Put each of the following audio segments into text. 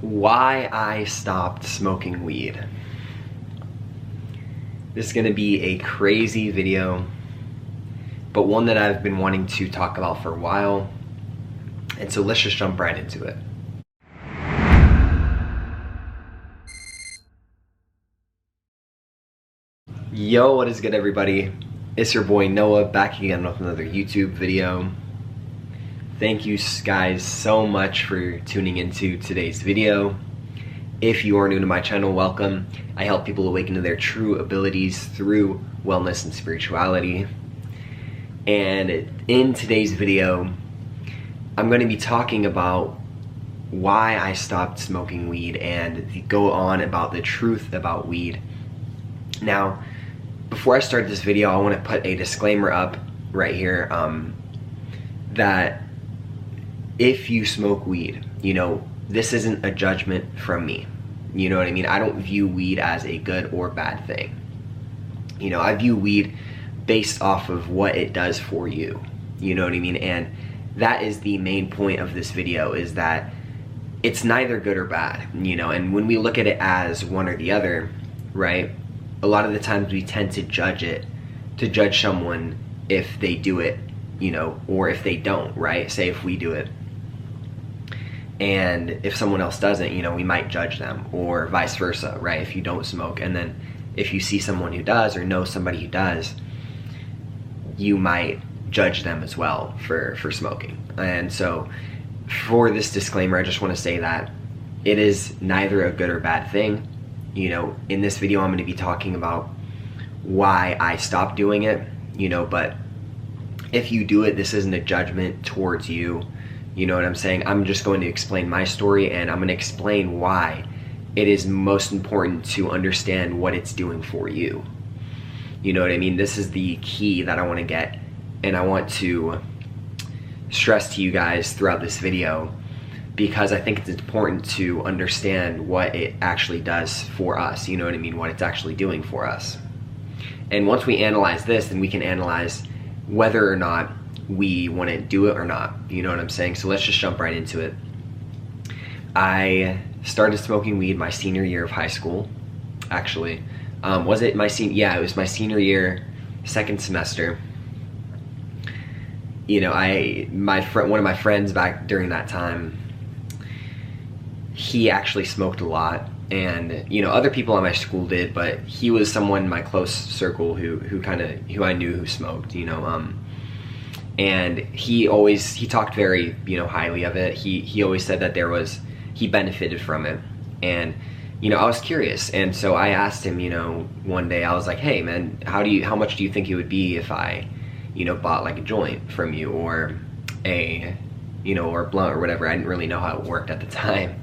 Why I stopped smoking weed. This is gonna be a crazy video, but one that I've been wanting to talk about for a while. And so let's just jump right into it. Yo, what is good, everybody? It's your boy Noah back again with another YouTube video. Thank you guys so much for tuning into today's video. If you are new to my channel, welcome. I help people awaken to their true abilities through wellness and spirituality. And in today's video, I'm going to be talking about why I stopped smoking weed and go on about the truth about weed. Now, before I start this video, I want to put a disclaimer up right here that if you smoke weed, this isn't a judgment from me. You know what I mean? I don't view weed as a good or bad thing. I view weed based off of what it does for you. You know what I mean? And that is the main point of this video, is that it's neither good or bad, and when we look at it as one or the other, right? A lot of the times we tend to judge someone if they do it, or if they don't, right? Say if we do it, and if someone else doesn't, we might judge them, or vice versa, right? If you don't smoke, and then if you see someone who does or know somebody who does, you might judge them as well for smoking. And so for this disclaimer, I just want to say that it is neither a good or bad thing. In this video, I'm going to be talking about why I stopped doing it, but if you do it, this isn't a judgment towards you. You know what I'm saying? I'm just going to explain my story, and I'm going to explain why it is most important to understand what it's doing for you. You know what I mean? This is the key that I want to get, and I want to stress to you guys throughout this video, because I think it's important to understand what it actually does for us. You know what I mean? What it's actually doing for us. And once we analyze this, then we can analyze whether or not we want to do it or not. You know what I'm saying? So let's just jump right into it. I started smoking weed my senior year of high school, actually. Was it my senior? Yeah, it was my senior year, second semester. One of my friends back during that time, he actually smoked a lot, and other people at my school did, but he was someone in my close circle who I knew who smoked. And he talked very highly of it. He always said that he benefited from it, and I was curious, and so I asked him, one day, I was like, hey man, how much do you think it would be if I bought like a joint from you, or or a blunt or whatever. I didn't really know how it worked at the time,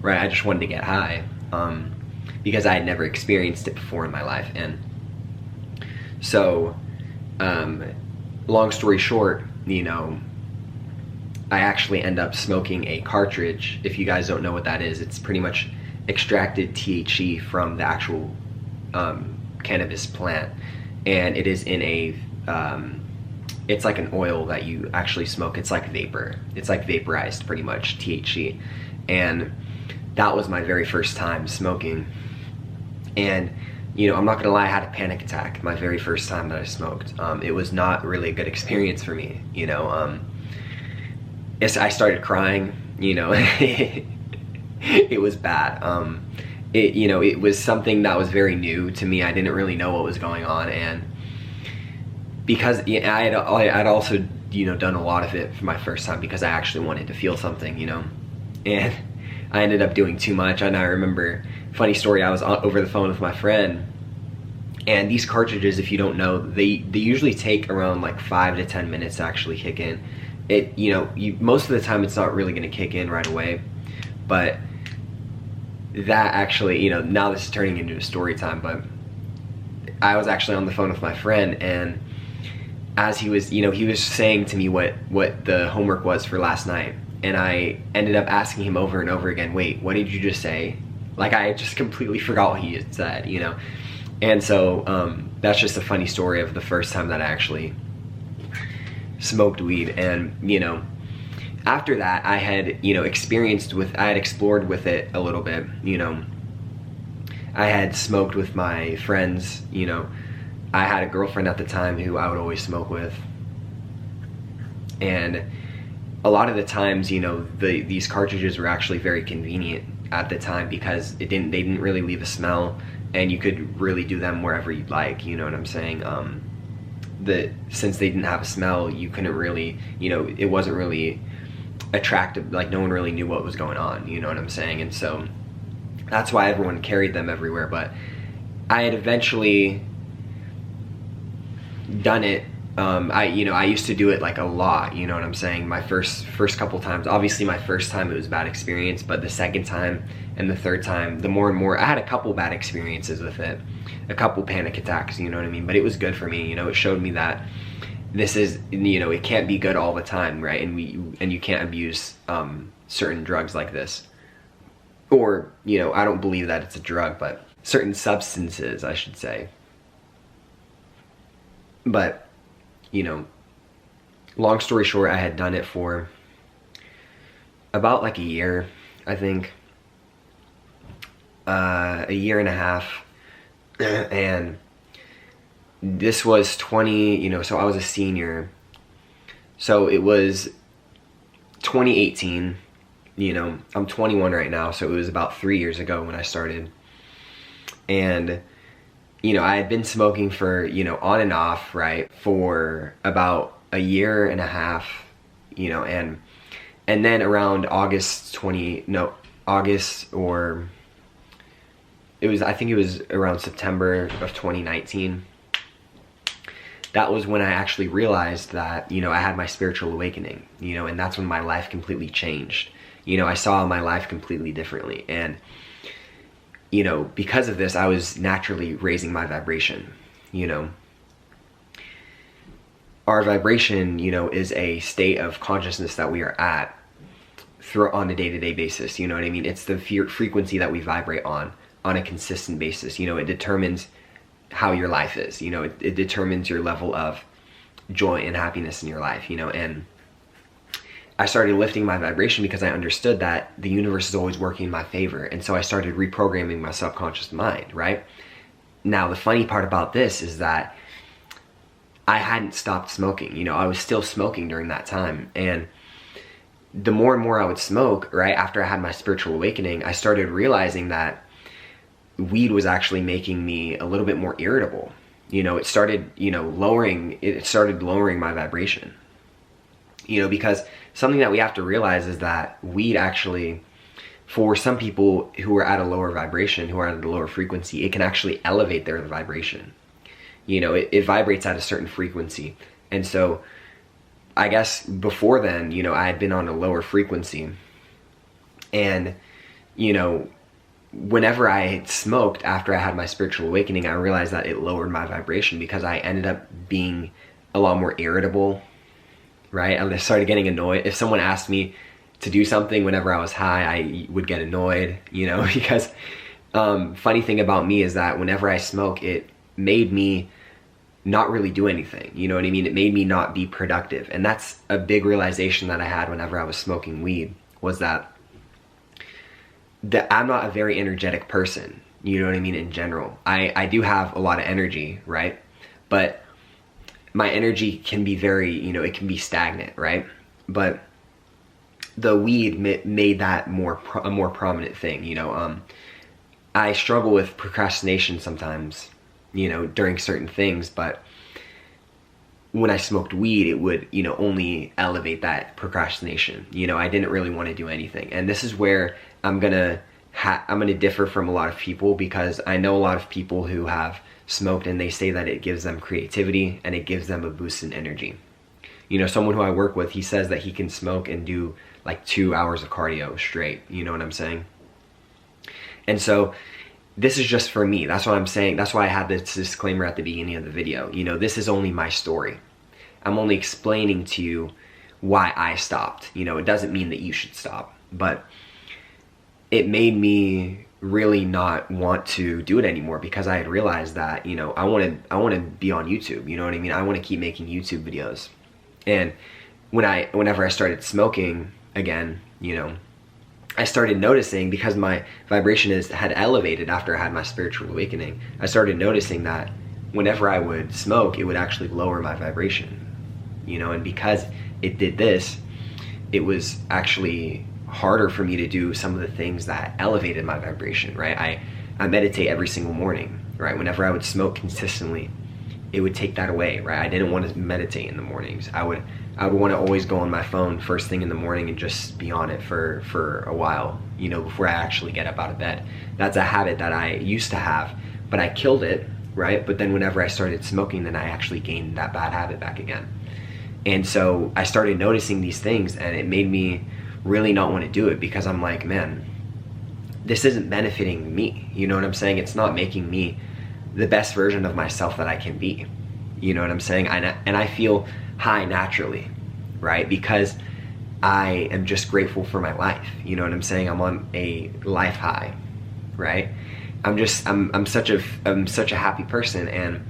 right? I just wanted to get high, because I had never experienced it before in my life. And so long story short, I actually end up smoking a cartridge. If you guys don't know what that is, it's pretty much extracted THC from the actual cannabis plant, and it is in a it's like an oil that you actually smoke. It's like vapor. It's like vaporized, pretty much, THC. And that was my very first time smoking. And I'm not gonna lie, I had a panic attack my very first time that I smoked. It was not really a good experience for me. I started crying. It was bad. It was something that was very new to me. I didn't really know what was going on, and because I'd also done a lot of it for my first time, because I actually wanted to feel something, and I ended up doing too much. And I remember, funny story, I was over the phone with my friend, and these cartridges, if you don't know, they usually take around like 5 to 10 minutes to actually kick in. Most of the time it's not really going to kick in right away, but that actually, now this is turning into a story time, but I was actually on the phone with my friend, and as he was saying to me what the homework was for last night, and I ended up asking him over and over again, wait, what did you just say? Like, I just completely forgot what he had said, And so that's just a funny story of the first time that I actually smoked weed. And after that, I had, you know, I had explored with it a little bit, you know. I had smoked with my friends, you know. I had a girlfriend at the time who I would always smoke with. And a lot of the times, you know, these cartridges were actually very convenient at the time because they didn't really leave a smell, and you could really do them wherever you'd like, you know what I'm saying? Since they didn't have a smell, you couldn't really, you know, it wasn't really attractive, like no one really knew what was going on, you know what I'm saying? And so that's why everyone carried them everywhere. But I had eventually done it. I used to do it like a lot, you know what I'm saying? My first couple times, obviously my first time it was a bad experience, but the second time and the third time, the more and more, I had a couple bad experiences with it, a couple panic attacks, you know what I mean? But it was good for me, you know, it showed me that this is, you know, it can't be good all the time, right? And you can't abuse certain drugs like this. Or, you know, I don't believe that it's a drug, but certain substances, I should say. But, you know, long story short, I had done it for about like a year, I think. A year and a half. And this was 20, you know, so I was a senior. So it was 2018, you know, I'm 21 right now, so it was about 3 years ago when I started. And, you know, I had been smoking for, you know, on and off, right, for about a year and a half, you know, and then around August or I think it was around September of 2019. That was when I actually realized that, you know, I had my spiritual awakening, you know, and that's when my life completely changed. You know, I saw my life completely differently. And, you know, because of this, I was naturally raising my vibration, you know. Our vibration, you know, is a state of consciousness that we are at on a day-to-day basis, you know what I mean? It's the frequency that we vibrate on a consistent basis. You know, it determines how your life is, you know, it determines your level of joy and happiness in your life, you know. And I started lifting my vibration because I understood that the universe is always working in my favor. And so I started reprogramming my subconscious mind, right? Now, the funny part about this is that I hadn't stopped smoking, you know, I was still smoking during that time. And the more and more I would smoke, right, after I had my spiritual awakening, I started realizing that weed was actually making me a little bit more irritable. You know, it started lowering my vibration. You know, because something that we have to realize is that weed actually, for some people who are at a lower vibration, who are at a lower frequency, it can actually elevate their vibration. You know, it vibrates at a certain frequency. And so I guess before then, you know, I had been on a lower frequency. And, you know, whenever I had smoked after I had my spiritual awakening, I realized that it lowered my vibration because I ended up being a lot more irritable, right? I started getting annoyed. If someone asked me to do something whenever I was high, I would get annoyed, you know, because funny thing about me is that whenever I smoke, it made me not really do anything, you know what I mean? It made me not be productive. And that's a big realization that I had whenever I was smoking weed, was that I'm not a very energetic person, you know what I mean, in general. I do have a lot of energy, right? But my energy can be very, you know, it can be stagnant, right? But the weed made that a more prominent thing, you know. I struggle with procrastination sometimes, you know, during certain things, but when I smoked weed, it would, you know, only elevate that procrastination. You know, I didn't really want to do anything. And this is where I'm gonna differ from a lot of people, because I know a lot of people who have smoked and they say that it gives them creativity and it gives them a boost in energy. You know, someone who I work with, he says that he can smoke and do like 2 hours of cardio straight, you know what I'm saying? And so this is just for me. That's what I'm saying. That's why I had this disclaimer at the beginning of the video. You know, this is only my story. I'm only explaining to you why I stopped. You know, it doesn't mean that you should stop, but it made me really not want to do it anymore, because I had realized that, you know, I want to be on YouTube, you know what I mean? I want to keep making YouTube videos. And whenever I started smoking again, I started noticing, because my vibration had elevated after I had my spiritual awakening, I started noticing that whenever I would smoke, it would actually lower my vibration, and because it did this, it was actually harder for me to do some of the things that elevated my vibration, right? I meditate every single morning, right? Whenever I would smoke consistently, it would take that away, right? I didn't want to meditate in the mornings. I would want to always go on my phone first thing in the morning and just be on it for a while, before I actually get up out of bed. That's a habit that I used to have, but I killed it, right? But then whenever I started smoking, then I actually gained that bad habit back again. And so I started noticing these things, and it made me really not want to do it, because I'm like, man, this isn't benefiting me. You know what I'm saying? It's not making me the best version of myself that I can be. You know what I'm saying? And I feel high naturally, right? Because I am just grateful for my life. You know what I'm saying? I'm on a life high, right? I'm such a happy person, and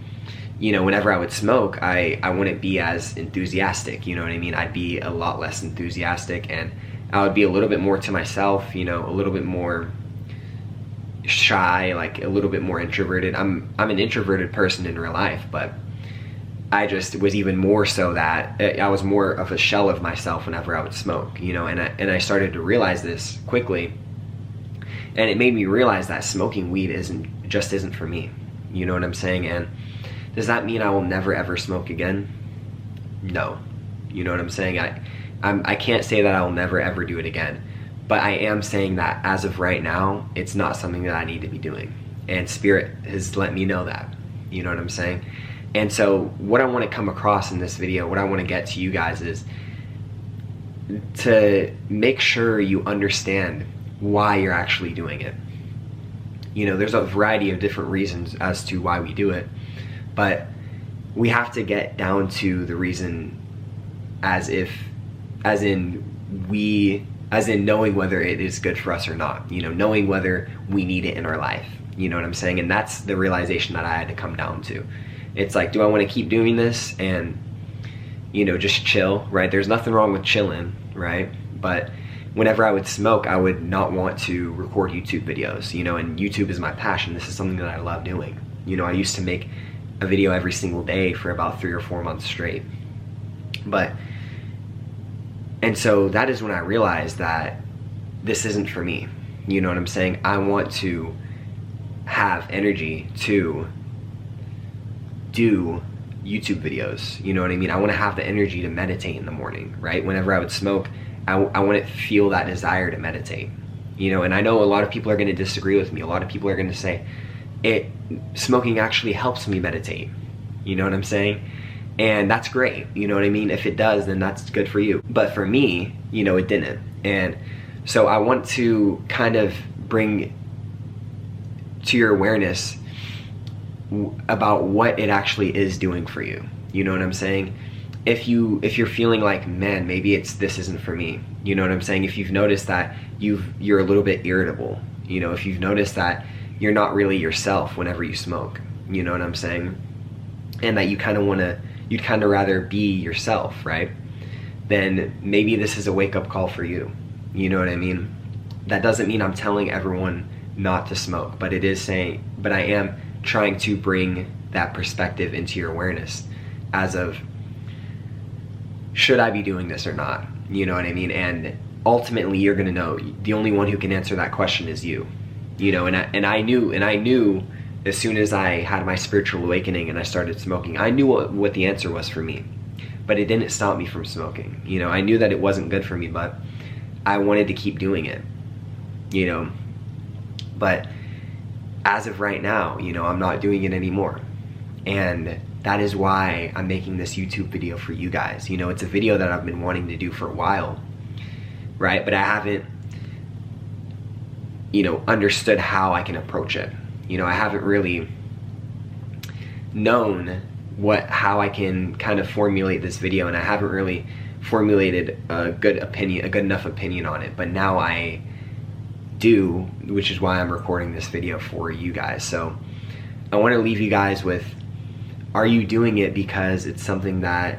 whenever I would smoke, I wouldn't be as enthusiastic. You know what I mean? I'd be a lot less enthusiastic, and I would be a little bit more to myself, a little bit more shy, like a little bit more introverted. I'm an introverted person in real life, but I just was even more so that I was more of a shell of myself whenever I would smoke, and I started to realize this quickly, and it made me realize that smoking weed isn't for me. You know what I'm saying? And does that mean I will never ever smoke again? No. You know what I'm saying? I can't say that I will never ever do it again, but I am saying that as of right now, it's not something that I need to be doing, and Spirit has let me know that. You know what I'm saying? And so what I want to come across in this video, what I want to get to you guys, is to make sure you understand why you're actually doing it. There's a variety of different reasons as to why we do it, but we have to get down to the reason as in knowing whether it is good for us or not, knowing whether we need it in our life. You know what I'm saying? And that's the realization that I had to come down to. It's like, do I want to keep doing this and, just chill, right? There's nothing wrong with chilling, right? But whenever I would smoke, I would not want to record YouTube videos, and YouTube is my passion. This is something that I love doing. I used to make a video every single day for about 3 or 4 months straight. And so that is when I realized that this isn't for me. You know what I'm saying? I want to have energy to do YouTube videos. You know what I mean? I want to have the energy to meditate in the morning, right? Whenever I would smoke, I want to feel that desire to meditate. And I know a lot of people are going to disagree with me. A lot of people are going to say, smoking actually helps me meditate. You know what I'm saying? And that's great. You know what I mean? If it does, then that's good for you. But for me, it didn't. And so I want to kind of bring to your awareness about what it actually is doing for you. You know what I'm saying? If you're feeling like, man, maybe this isn't for me. You know what I'm saying? If you've noticed that you're a little bit irritable, if you've noticed that you're not really yourself whenever you smoke, you know what I'm saying? And that you'd kind of rather be yourself, right? Then maybe this is a wake-up call for you. You know what I mean? That doesn't mean I'm telling everyone not to smoke, but I am trying to bring that perspective into your awareness as of, should I be doing this or not? You know what I mean? And ultimately you're gonna know. The only one who can answer that question is you. And I knew as soon as I had my spiritual awakening and I started smoking, I knew what the answer was for me. But it didn't stop me from smoking. I knew that it wasn't good for me, but I wanted to keep doing it. But as of right now, I'm not doing it anymore. And that is why I'm making this YouTube video for you guys. It's a video that I've been wanting to do for a while, right? But I haven't, understood how I can approach it. I haven't really known how I can kind of formulate this video, and I haven't really formulated a good enough opinion on it. But now I do, which is why I'm recording this video for you guys. So I want to leave you guys with, are you doing it because it's something that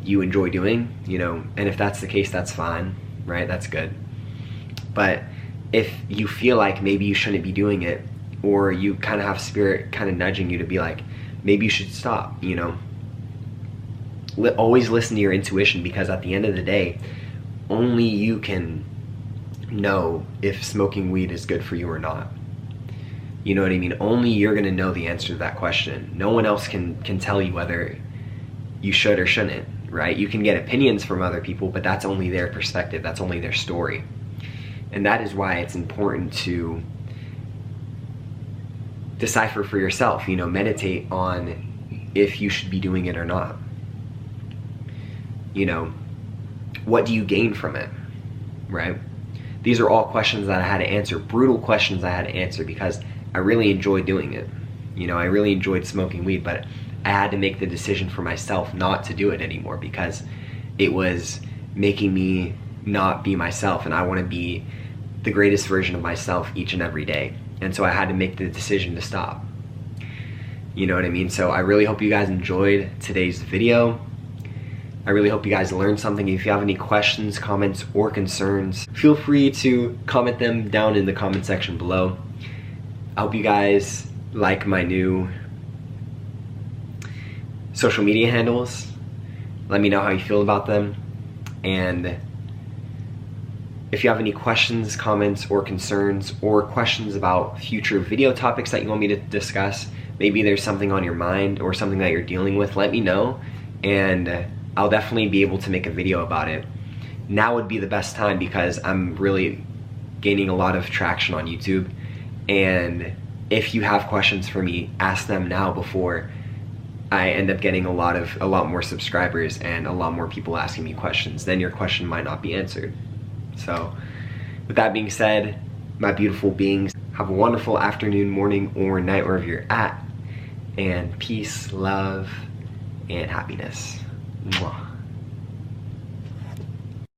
you enjoy doing, you know, and if that's the case, that's fine, right? That's good. But if you feel like maybe you shouldn't be doing it, or you kind of have spirit kind of nudging you to be like, maybe you should stop, you know, always listen to your intuition, because at the end of the day, only you can know if smoking weed is good for you or not. You know what I mean? Only you're gonna know the answer to that question. No one else can tell you whether you should or shouldn't, right? You can get opinions from other people, but that's only their perspective, that's only their story. And that is why it's important to decipher for yourself, you know, meditate on if you should be doing it or not. You know, what do you gain from it, right? These are all questions that I had to answer, brutal questions I had to answer, because I really enjoyed doing it. You know, I really enjoyed smoking weed, but I had to make the decision for myself not to do it anymore, because it was making me not be myself, and I want to be the greatest version of myself each and every day. And so I had to make the decision to stop. You know what I mean? So I really hope you guys enjoyed today's video. I really hope you guys learned something. If you have any questions, comments, or concerns, feel free to comment them down in the comment section below. I hope you guys like my new social media handles. Let me know how you feel about them. And if you have any questions, comments, or concerns, or questions about future video topics that you want me to discuss, maybe there's something on your mind or something that you're dealing with, let me know, and I'll definitely be able to make a video about it. Now would be the best time, because I'm really gaining a lot of traction on YouTube, and if you have questions for me, ask them now before I end up getting a lot more subscribers and a lot more people asking me questions. Then your question might not be answered. So with that being said, my beautiful beings, have a wonderful afternoon, morning, or night wherever you're at, and peace, love, and happiness. Mwah.